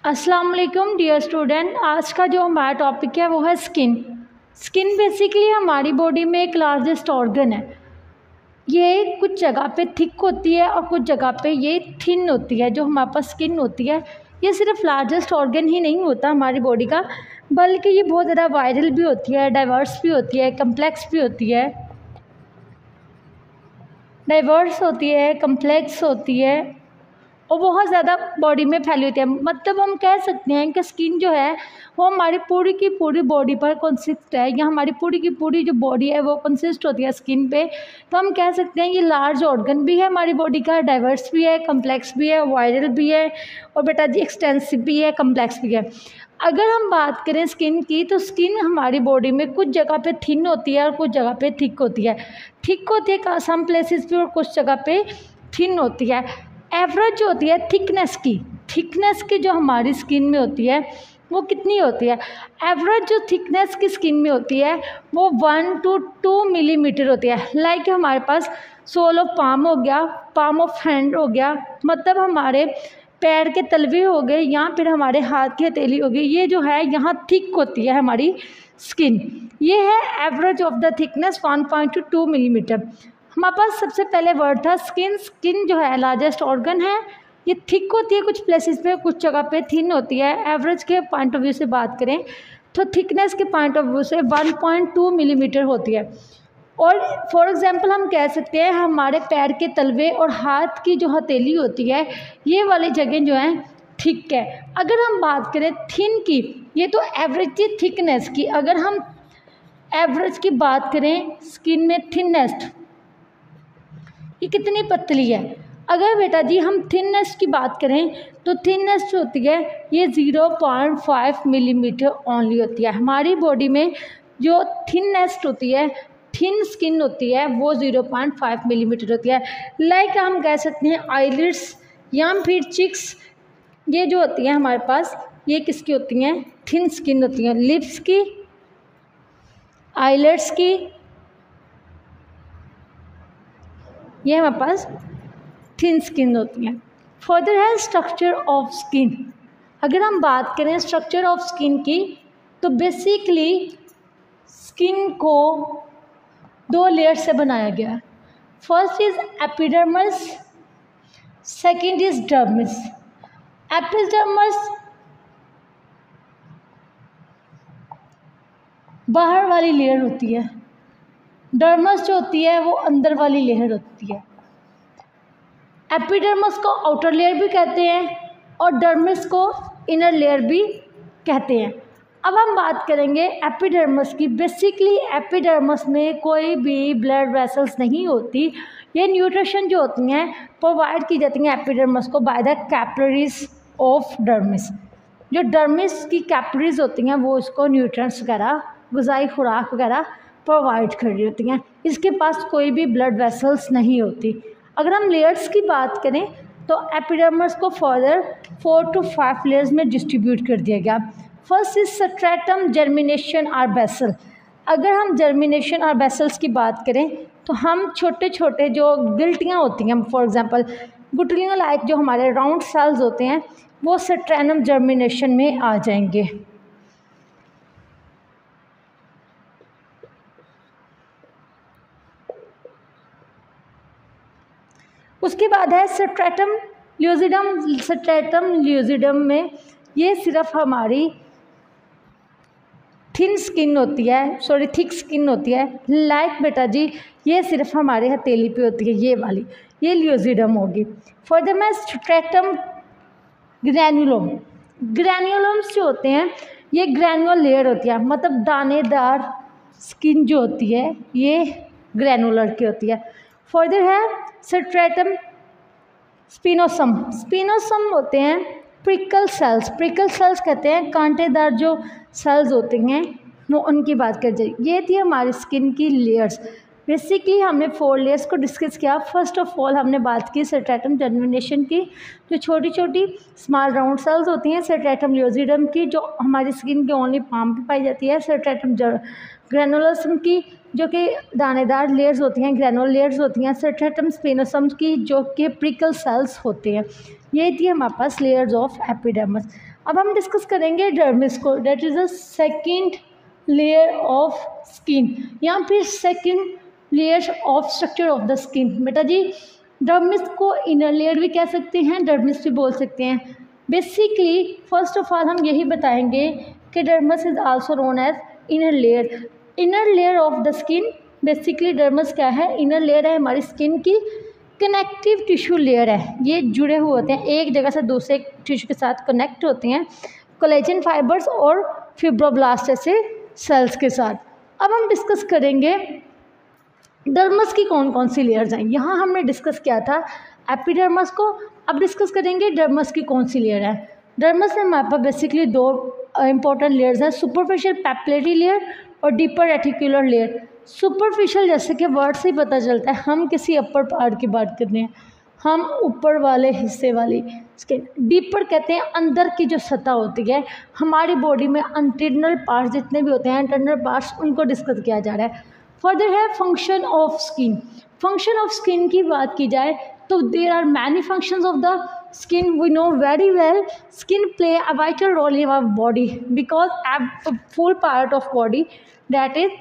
अस्सलाम वालेकुम dear student. आज का जो हमारा टॉपिक है वो है स्किन। स्किन बेसिकली हमारी बॉडी में एक लार्जेस्ट ऑर्गन है। ये कुछ जगह पे थिक होती है और कुछ जगह पे ये थिन होती है। जो हमारे पास स्किन होती है ये सिर्फ लार्जेस्ट ऑर्गन ही नहीं होता हमारी बॉडी का, बल्कि ये बहुत ज़्यादा वायरल भी होती है, डाइवर्स भी होती है, कम्प्लेक्स भी होती है। डाइवर्स होती है, कम्प्लेक्स होती है और बहुत ज़्यादा बॉडी में फैली होती है। मतलब हम कह सकते हैं कि स्किन जो है वो हमारी पूरी की पूरी बॉडी पर कंसिस्ट है, या हमारी पूरी की पूरी जो बॉडी है वो कंसिस्ट होती है स्किन पे। तो हम कह सकते हैं ये लार्ज ऑर्गन भी है हमारी बॉडी का, डाइवर्स भी है, कम्प्लेक्स भी है, वायरल भी है और बेटा जी एक्सटेंसिव भी है, कम्प्लेक्स भी है। अगर हम बात करें स्किन की, तो स्किन हमारी बॉडी में कुछ जगह पे थिन होती है और कुछ जगह पे थिक होती है। थिक होती है सम प्लेसेस पे और कुछ जगह पे थिन होती है। एवरेज जो होती है थिकनेस की जो हमारी स्किन में होती है वो कितनी होती है? एवरेज जो थिकनेस की स्किन में होती है वो 1 to 2 मिलीमीटर होती है। लाइक हमारे पास सोल ऑफ पाम हो गया, पाम ऑफ हैंड हो गया, मतलब हमारे पैर के तलवे हो गए या फिर हमारे हाथ की हथेली हो गई। ये जो है यहाँ थिक होती है हमारी स्किन। ये है average of the thickness 1 to 2 millimetre. हमारे पास सबसे पहले वर्ड था स्किन। स्किन जो है लार्जेस्ट ऑर्गन है, ये थिक होती है कुछ प्लेसेस पे, कुछ जगह पे थिन होती है। एवरेज के पॉइंट ऑफ व्यू से बात करें तो थिकनेस के पॉइंट ऑफ व्यू से 1.2 मिलीमीटर होती है। और फॉर एग्जांपल हम कह सकते हैं हमारे पैर के तलवे और हाथ की जो हथेली होती है ये वाली जगह जो है थिक है। अगर हम बात करें थिन की, ये तो एवरेज की थिकनेस की, अगर हम एवरेज की बात करें स्किन में थिननेस ये कितनी पतली है। अगर बेटा जी हम थिननेस की बात करें तो थिननेस जो होती है ये 0.5 मिलीमीटर ओनली होती है। हमारी बॉडी में जो थिननेस होती है, थिन स्किन होती है वो 0.5 मिलीमीटर होती है। लाइक हम कह सकते हैं आईलिड्स या फिर चिक्स, ये जो होती है हमारे पास ये किसकी होती हैं? थिन स्किन होती हैं। लिप्स की, आईलिड्स की, ये हमारे पास थिन स्किन होती है। फर्दर है स्ट्रक्चर ऑफ स्किन। अगर हम बात करें स्ट्रक्चर ऑफ स्किन की तो बेसिकली स्किन को 2 लेयर से बनाया गया है। First is epidermis, second is dermis. Epidermis बाहर वाली लेयर होती है, डर्मस जो होती है वो अंदर वाली लेयर होती है। एपिडर्मिस को आउटर लेयर भी कहते हैं और डर्मिस को इनर लेयर भी कहते हैं। अब हम बात करेंगे एपिडर्मिस की। बेसिकली एपिडर्मिस में कोई भी ब्लड वेसल्स नहीं होती। ये न्यूट्रिशन जो होती हैं प्रोवाइड की जाती हैं एपिडर्मिस को by the capillaries of dermis. जो डर्मिस की कैपिलरीज होती हैं वो इसको न्यूट्रिएंट्स वगैरह, ग़िज़ाई खुराक वगैरह प्रोवाइड कर रही होती हैं। इसके पास कोई भी ब्लड वेसल्स नहीं होती। अगर हम लेयर्स की बात करें तो एपिडर्मिस को फर्दर 4 to 5 लेयर्स में डिस्ट्रीब्यूट कर दिया गया। फर्स्ट इज स्ट्रैटम, जर्मिनेशन और बेसल। अगर हम जर्मिनेशन और बेसल्स की बात करें तो हम छोटे छोटे जो गिल्टियाँ होती हैं, फॉर एग्जांपल गुठलियों लाइक जो हमारे राउंड सेल्स होते हैं वो स्ट्रैटम जर्मिनेशन में आ जाएंगे। उसके बाद है स्ट्रैटम ल्यूसिडम। स्ट्रैटम ल्यूसिडम में ये सिर्फ हमारी थिन स्किन होती है, सॉरी थिक स्किन होती है। लाइक बेटा जी ये सिर्फ हमारे हथेली पे होती है, ये वाली, ये ल्यूसिडम होगी। फर्दर में स्ट्रैटम ग्रैन्युलम। ग्रैन्युलम्स जो होते हैं ये ग्रैनुलर लेयर होती है, मतलब दानेदार स्किन जो होती है ये ग्रैनुलर की होती है। फर्दर है स्ट्रैटम स्पिनोसम। स्पिनोसम होते हैं प्रिकल सेल्स। प्रिकल सेल्स कहते हैं कांटेदार जो सेल्स होते हैं वो, उनकी बात कर जाए। ये थी हमारी स्किन की लेयर्स। बेसिकली हमने 4 लेयर्स को डिस्कस किया। फर्स्ट ऑफ ऑल हमने बात की स्ट्रैटम जर्मिनेशन की, जो छोटी छोटी स्मॉल राउंड सेल्स होती हैं। स्ट्रैटम ल्यूसिडम की जो हमारी स्किन के ओनली पाम पे पाई जाती है। स्ट्रैटम ग्रैनुलोसम की जो कि दानेदार लेयर्स होती हैं, ग्रैनुलर लेयर्स होती हैं। स्ट्रैटम स्पिनोसम की जो कि प्रिकल सेल्स होते हैं। ये थी हमारे पास लेयर्स ऑफ एपिडर्मिस। अब हम डिस्कस करेंगे डर्मिस को, that is the second layer of skin या फिर second layer of structure of the skin. बेटा जी डर्मिस को इनर लेयर भी कह सकते हैं, डर्मिस भी बोल सकते हैं। बेसिकली फर्स्ट ऑफ ऑल हम यही बताएंगे कि dermis is also known as inner layer. Inner layer of the skin, basically dermis क्या है, इनर लेयर है हमारी स्किन की, कनेक्टिव टिश्यू लेयर है, ये जुड़े हुए होते हैं एक जगह से दूसरे टिश्यू के साथ कनेक्ट होते हैं कोलेजन फाइबर्स और फिब्रोब्लास्ट जैसे सेल्स के साथ। अब हम डिस्कस करेंगे डर्मस की कौन कौन सी लेयर्स हैं। यहाँ हमने डिस्कस किया था एपिडर्मस को, अब डिस्कस करेंगे डर्मस की कौन सी लेयर है। डर्मस में हमारे पास बेसिकली दो इंपॉर्टेंट लेयर्स हैं, सुपरफिशियल पैपिलरी लेयर और डीपर रेटिकुलर लेयर। सुपरफिशियल जैसे कि वर्ड से ही पता चलता है हम किसी अपर पार्ट की बात कर रहे हैं, हम ऊपर वाले हिस्से वाली स्किन। डीपर कहते हैं अंदर की जो सतह होती है हमारी बॉडी में, इंटरनल पार्ट्स जितने भी होते हैं इंटरनल पार्ट्स, उनको डिस्कस किया जा रहा है। फर्दर है function of skin. Function of skin की बात की जाए तो there are many functions of the skin. We know very well skin play a vital role in our body because a full part of body that is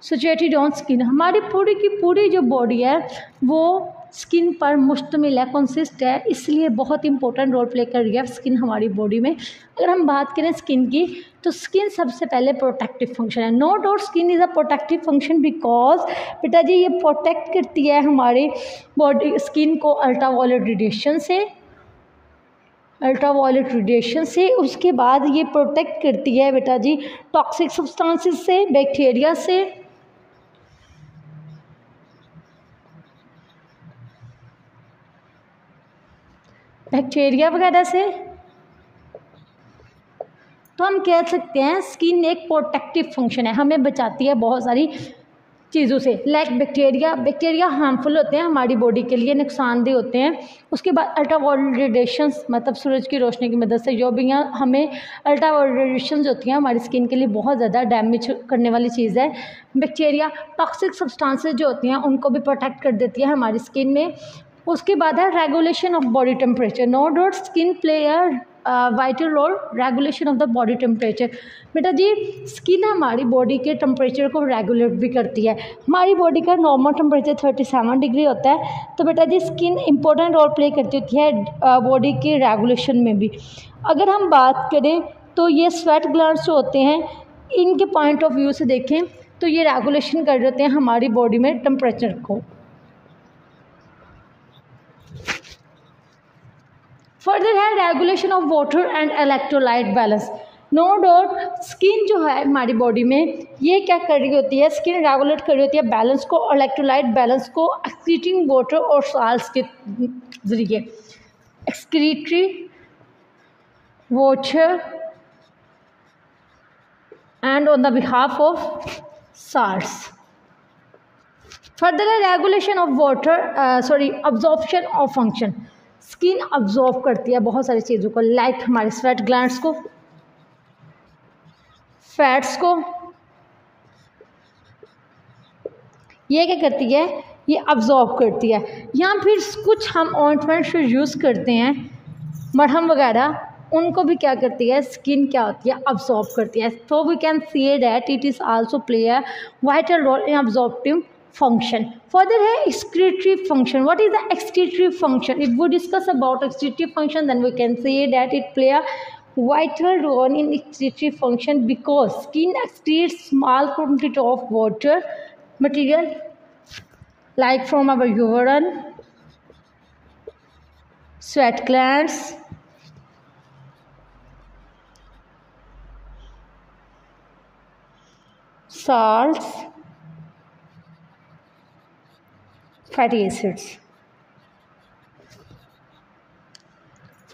situated on skin. हमारी पूरी की पूरी जो बॉडी है वो skin पर मुश्तमिल है, कंसिस्ट है, इसलिए बहुत इंपॉर्टेंट रोल प्ले कर रही है स्किन हमारी बॉडी में। अगर हम बात करें स्किन की तो स्किन सबसे पहले प्रोटेक्टिव फंक्शन है। No doubt skin is a protective function because बेटा जी ये प्रोटेक्ट करती है हमारी बॉडी स्किन को अल्ट्रावायलेट रेडिएशन से, उसके बाद ये प्रोटेक्ट करती है बेटा जी टॉक्सिक सब्सटेंसेस से, बैक्टीरिया से, बैक्टीरिया वगैरह से। तो हम कह सकते हैं स्किन एक प्रोटेक्टिव फंक्शन है, हमें बचाती है बहुत सारी चीज़ों से। लाइक बैक्टीरिया हार्मफुल होते हैं हमारी बॉडी के लिए, नुकसानदेह होते हैं। उसके बाद अल्ट्रावायलेट रेडिएशंस, मतलब सूरज की रोशनी की मदद से जो भी यहाँ हमें अल्ट्रावायलेट रेडिएशंस होती हैं हमारी स्किन के लिए बहुत ज़्यादा डैमेज करने वाली चीज़ है। बैक्टीरिया टॉक्सिक सब्सटेंसेस जो होती हैं उनको भी प्रोटेक्ट कर देती है हमारी स्किन में। उसके बाद है regulation of body temperature. No doubt skin play vital role regulation of the body temperature. बेटा जी स्किन हमारी बॉडी के टेम्परेचर को रेगुलेट भी करती है। हमारी बॉडी का नॉर्मल टेम्परेचर 37 डिग्री होता है, तो बेटा जी स्किन इंपॉर्टेंट रोल प्ले करती होती है बॉडी के रेगुलेशन में भी। अगर हम बात करें तो ये स्वेट ग्लैंड्स जो होते हैं इनके पॉइंट ऑफ व्यू से देखें तो ये रेगुलेशन कर देते हैं हमारी बॉडी में टेम्परेचर को। फर्दर है regulation of water and electrolyte balance. No doubt skin जो है हमारी बॉडी में ये क्या कर रही होती है, स्किन रेगुलेट कर रही होती है बैलेंस को, इलेक्ट्रोलाइट बैलेंस को एक्सक्रीटिंग वाटर और सॉल्ट्स के जरिए। Excretory water and on the behalf of salts. Further है regulation of water absorption of function. Skin absorb करती है बहुत सारी चीज़ों को, लाइक हमारे स्वेट ग्लैंड्स को, फैट्स को, ये क्या करती है, ये अब्जॉर्ब करती है। या फिर कुछ हम ऑइंटमेंट जो यूज़ करते हैं मरहम वगैरह, उनको भी क्या करती है स्किन क्या होती है अब्जॉर्ब करती है। तो we can say that it is also play a vital role in absorptive function. Further है excretory function. What is the excretory function? If we discuss about excretory function, then we can say that it play a vital role in excretory function because skin excretes small quantity of water material like from our urine, sweat glands, salts, fatty acids.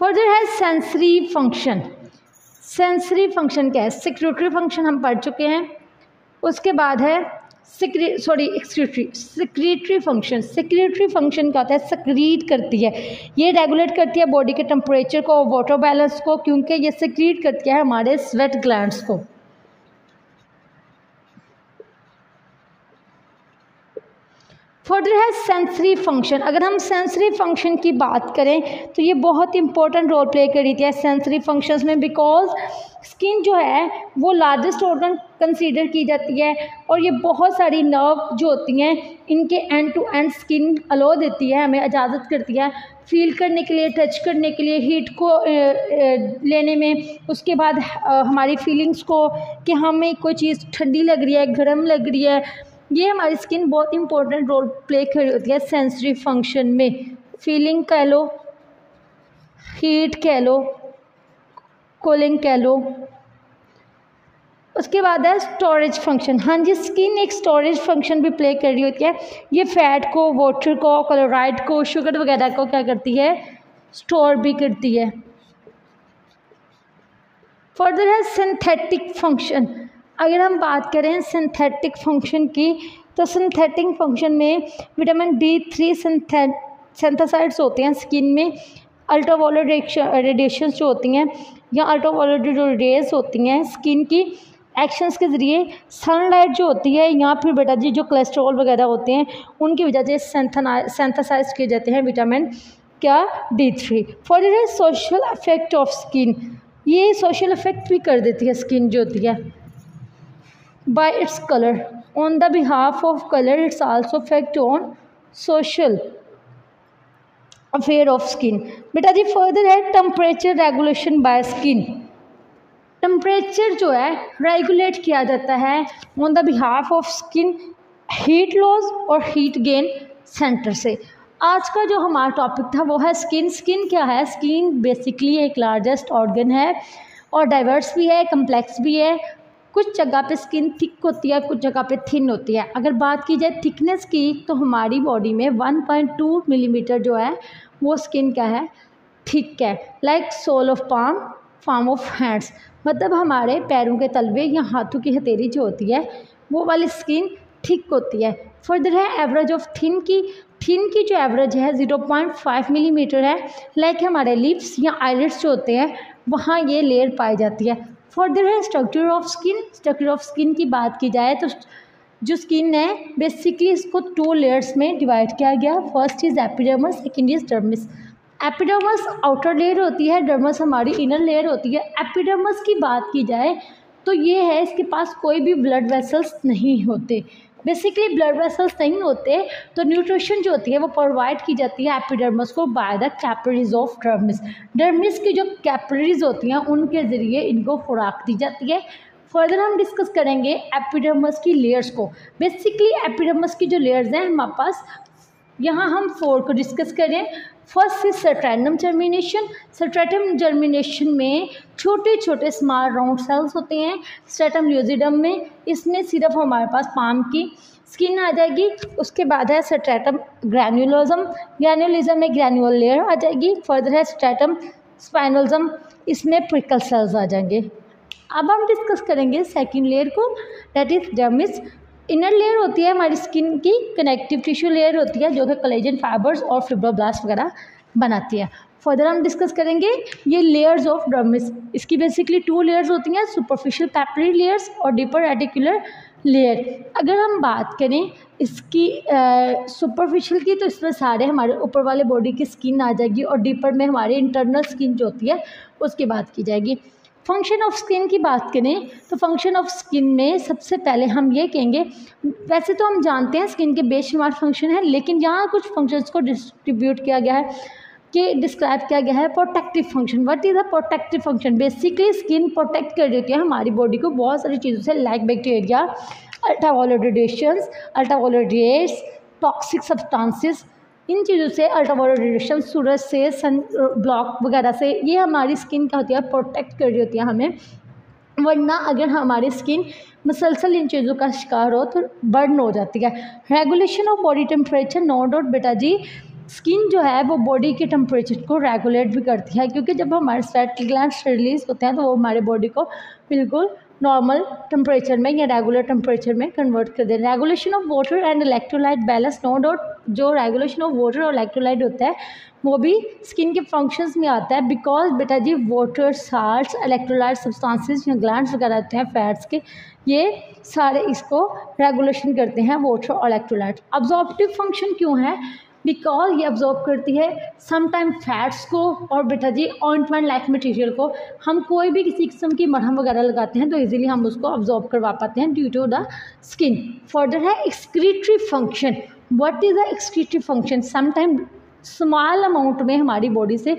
Further है sensory function. Sensory function क्या है, secretary function हम पढ़ चुके हैं। उसके बाद है सिक्रेटरी फंक्शन। सिक्रेटरी फंक्शन क्या होता है, सिक्रीट करती है, ये रेगुलेट करती है बॉडी के टेम्परेचर को, वाटर बैलेंस को, क्योंकि ये सिक्रीट करती है हमारे स्वेट ग्लैंड्स को। फर्दर है सेंसरी फंक्शन। अगर हम सेंसरी फंक्शन की बात करें तो ये बहुत इंपॉर्टेंट रोल प्ले कर रही थी सेंसरी फंक्शंस में, बिकॉज स्किन जो है वो लार्जेस्ट ऑर्गन कंसीडर की जाती है और ये बहुत सारी नर्व जो होती हैं इनके एंड टू एंड स्किन अलो देती है, हमें इजाज़त करती है फील करने के लिए, टच करने के लिए, हीट को लेने में, उसके बाद हमारी फीलिंग्स को कि हमें कोई चीज़ ठंडी लग रही है, गर्म लग रही है, ये हमारी स्किन बहुत इंपॉर्टेंट रोल प्ले कर रही होती है सेंसरी फंक्शन में। फीलिंग कह लो, हीट कह लो, कूलिंग कह लो। उसके बाद है स्टोरेज फंक्शन। हाँ जी, स्किन एक स्टोरेज फंक्शन भी प्ले कर रही होती है। ये फैट को, वाटर को, क्लोराइड को, शुगर वगैरह को क्या करती है, स्टोर भी करती है। फर्दर है सिंथेटिक फंक्शन। अगर हम बात करें सिंथेटिक फंक्शन की तो सिंथेटिक फंक्शन में विटामिन D3 सिंथेसाइड्स होते हैं स्किन में। अल्ट्रावायलेट रेडिएशंस जो होती हैं या अल्ट्रावायलेट जो रेज होती हैं स्किन की एक्शंस के ज़रिए, सनलाइट जो होती है या फिर बेटा जी जो कोलेस्ट्रॉल वगैरह होते हैं उनकी वजह से सिंथेसाइज किए जाते हैं विटामिन क्या, D3। फर्दर है सोशल इफेक्ट ऑफ स्किन। ये सोशल इफेक्ट भी कर देती है स्किन जो होती है by its color. On the behalf of color, it's also effect on social affair of skin. बेटा जी फर्दर है temperature regulation by skin. Temperature जो है रेगुलेट किया जाता है on the behalf of skin heat loss और हीट गेन सेंटर से। आज का जो हमारा टॉपिक था वो है स्किन। स्किन क्या है, स्किन बेसिकली एक लार्जेस्ट ऑर्गन है और डाइवर्स भी है, कम्प्लेक्स भी है। कुछ जगह पे स्किन थिक होती है, कुछ जगह पे थिन होती है। अगर बात की जाए थिकनेस की तो हमारी बॉडी में 1.2 मिलीमीटर जो है वो स्किन क्या है, थिक है, like sole of palm of hands, मतलब हमारे पैरों के तलवे या हाथों की हथेली जो होती है वो वाली स्किन थिक होती है। फर्दर है एवरेज ऑफ थिन की जो एवरेज है 0.5 मिलीमीटर है, लाइक हमारे लिप्स या आईलिड्स जो होते हैं वहाँ ये लेयर पाई जाती है। फर्दर है structure of skin. Structure of skin की बात की जाए तो जो स्किन है बेसिकली इसको 2 लेयर्स में डिवाइड किया गया। First is epidermis, second is dermis. Epidermis outer layer होती है, डर्मिस हमारी इनर लेयर होती है। एपिडर्मिस की बात की जाए तो ये है इसके पास कोई भी ब्लड वेसल्स नहीं होते। बेसिकली ब्लड वेसल्स नहीं होते तो न्यूट्रिशन जो होती है वो प्रोवाइड की जाती है एपिडर्मिस को by the capillaries of dermis. Dermis की जो कैपिलरीज होती हैं उनके ज़रिए इनको खुराक दी जाती है। फर्दर हम डिस्कस करेंगे एपिडर्मिस की लेयर्स को। बेसिकली एपिडर्मिस की जो लेयर्स हैं हमारे पास, यहाँ हम 4 को डिस्कस करें। First is stratum germination. Stratum germination में छोटे छोटे स्मॉल राउंड सेल्स होते हैं स्ट्रैटम ल्यूसिडम में। इसमें सिर्फ हमारे पास पाम की स्किन आ जाएगी। उसके बाद है स्ट्रैटम ग्रैन्युलिज्म में ग्रैन्युलर लेयर आ जाएगी। फर्दर है स्ट्रैटम स्पाइनलिज्म, इसमें प्रिकल सेल्स आ जाएंगे। अब हम डिस्कस करेंगे सेकेंड लेयर को, that is dermis. Inner layer होती है हमारी स्किन की, कनेक्टिव टिश्यू लेयर होती है जो कि कोलेजन फाइबर्स और फिब्रोब्लास्ट वगैरह बनाती है। फर्दर हम डिस्कस करेंगे ये लेयर्स ऑफ डर्मिस। इसकी बेसिकली 2 लेयर्स होती हैं, सुपरफिशियल पैपिलरी लेयर्स और डीपर रेटिकुलर लेयर। अगर हम बात करें इसकी सुपरफिशियल की तो इसमें सारे हमारे ऊपर वाले बॉडी की स्किन आ जाएगी और डीपर में हमारी इंटरनल स्किन जो होती है उसकी बात की जाएगी। फंक्शन ऑफ स्किन की बात करें तो फंक्शन ऑफ स्किन में सबसे पहले हम ये कहेंगे, वैसे तो हम जानते हैं स्किन के बेशुमार फंक्शन है, लेकिन यहाँ कुछ फंक्शंस को डिस्ट्रीब्यूट किया गया है कि डिस्क्राइब किया गया है protective function. What is a protective function? Basically skin protect कर देती है हमारी बॉडी को बहुत सारी चीज़ों से, like bacteria, ultraviolet radiations, ultraviolet rays, toxic substances, इन चीज़ों से, अल्ट्रावायलेट रेडिएशन, सूरज से, सन ब्लॉक वगैरह से, ये हमारी स्किन क्या होती है, प्रोटेक्ट कर रही होती है हमें। वरना अगर हमारी स्किन मुसलसल इन चीज़ों का शिकार हो तो बर्न हो जाती है। Regulation of body temperature, no doubt बेटा जी स्किन जो है वो बॉडी के टेम्परेचर को रेगुलेट भी करती है, क्योंकि जब हमारे स्वेट ग्लैंड्स रिलीज होते हैं तो वो हमारे बॉडी को बिल्कुल नॉर्मल टेम्परेचर में या रेगुलर टेम्परेचर में कन्वर्ट कर दें। Regulation of water and electrolyte balance, no doubt जो रेगुलेशन ऑफ वाटर और इलेक्ट्रोलाइट होता है वो भी स्किन के फंक्शंस में आता है, बिकॉज बेटा जी वाटर, साल्ट्स, इलेक्ट्रोलाइट सब्सटेंसेस या ग्लैंड्स वगैरह होते हैं फैट्स के, ये सारे इसको रेगुलेशन करते हैं वाटर और इलेक्ट्रोलाइट। अब्जॉर्प्टिव फंक्शन क्यों है? बिकॉज ये अब्जॉर्ब करती है समटाइम फैट्स को और बेटा जी ऑइंटमेंट लाइक मटेरियल को। हम कोई भी किसी किस्म की मरहम वगैरह लगाते हैं तो इजीली हम उसको अब्जॉर्ब करवा पाते हैं due to the skin. Further है excretory function. What is the excretory function? Sometime small amount में हमारी बॉडी से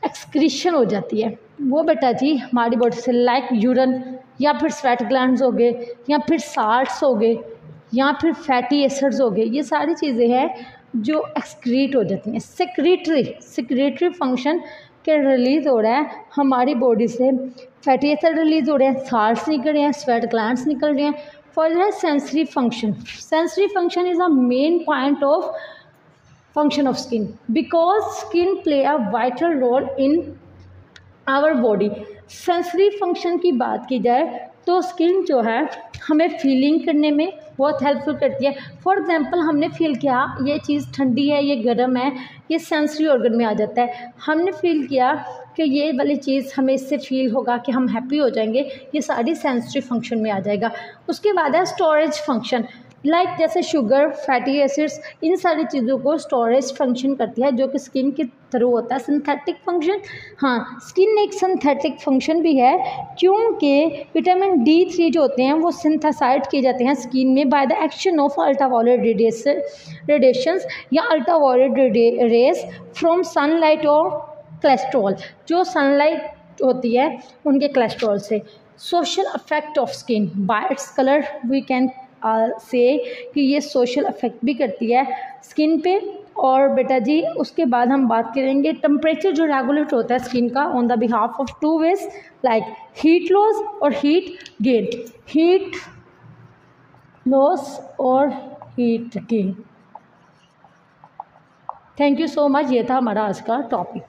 एक्सक्रीशन हो जाती है, वो बेटा जी हमारी बॉडी से लाइक यूरिन या फिर स्वेट ग्लैंड्स हो गए या फिर साल्ट्स हो गए या फिर फैटी एसिड्स हो गए, ये सारी चीज़ें हैं जो एक्सक्रीट हो जाती हैं। सेक्रेटरी फंक्शन के रिलीज़ हो रहा है हमारी बॉडी से, फैटी एसिड रिलीज़ हो रहे हैं, साल्ट्स निकल रहे हैं, स्वेट ग्लैंड्स निकल रहे हैं। फर्दर है sensory function. Sensory function is a main point of function of skin because skin play a vital role in our body। Sensory function की बात की जाए तो स्किन जो है हमें फीलिंग करने में बहुत हेल्पफुल करती है। फॉर एग्जांपल हमने फील किया ये चीज़ ठंडी है, ये गर्म है, ये सेंसरी ऑर्गन में आ जाता है। हमने फील किया कि ये वाली चीज़ हमें इससे फील होगा कि हम हैप्पी हो जाएंगे, ये सारी सेंसरी फंक्शन में आ जाएगा। उसके बाद है स्टोरेज फंक्शन, लाइक जैसे शुगर, फैटी एसिड्स, इन सारी चीज़ों को स्टोरेज फंक्शन करती है जो कि स्किन के थ्रू होता है। सिंथेटिक फंक्शन, हाँ स्किन एक सिंथेटिक फंक्शन भी है क्योंकि विटामिन D3 जो होते हैं वो सिंथेसाइड किए जाते हैं स्किन में by the action of ultraviolet radiations या अल्ट्रावायलेट रेज फ्रॉम सनलाइट और कोलेस्ट्रॉल, जो सनलाइट होती है उनके कोलेस्ट्रॉल से। Social affect of skin by its colour we can say कि ये सोशल अफेक्ट भी करती है स्किन पे। और बेटा जी उसके बाद हम बात करेंगे टेम्परेचर जो रेगुलेट होता है स्किन का on the behalf of two ways like heat loss और हीट गेन। हीट लॉस और heat gain. Thank you so much, ये था हमारा आज का टॉपिक।